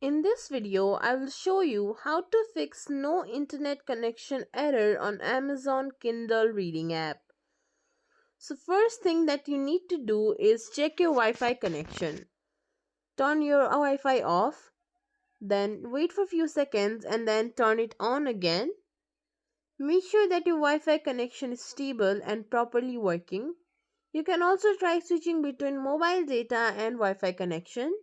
In this video, I will show you how to fix no internet connection error on Amazon Kindle reading app. So first thing that you need to do is check your Wi-Fi connection. Turn your Wi-Fi off, then wait for a few seconds and then turn it on again. Make sure that your Wi-Fi connection is stable and properly working. You can also try switching between mobile data and Wi-Fi connection.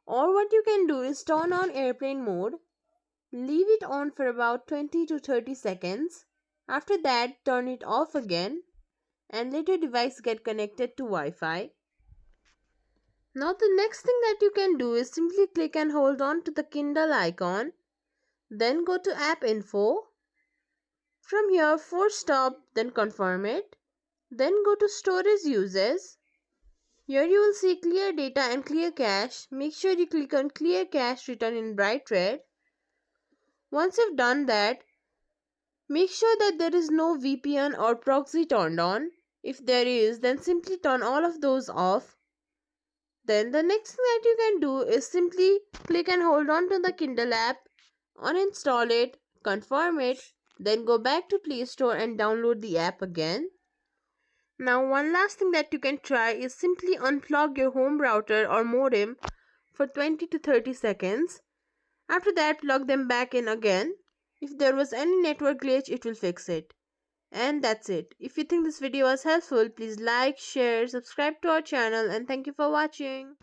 Or what you can do is turn on airplane mode. Leave it on for about 20 to 30 seconds. After that, turn it off again and let your device get connected to Wi-Fi. Now the next thing that you can do is simply click and hold on to the Kindle icon. Then go to App Info. From here, force stop, then confirm it. Then go to Storage Uses. Here you will see Clear Data and Clear Cache. Make sure you click on Clear Cache written in bright red. Once you've done that, make sure that there is no VPN or proxy turned on. If there is, then simply turn all of those off. Then the next thing that you can do is simply click and hold on to the Kindle app, uninstall it, confirm it, then go back to Play Store and download the app again. Now one last thing that you can try is simply unplug your home router or modem for 20 to 30 seconds. After that, plug them back in again. If there was any network glitch, it will fix it. And that's it. If you think this video was helpful, please like, share, subscribe to our channel and thank you for watching.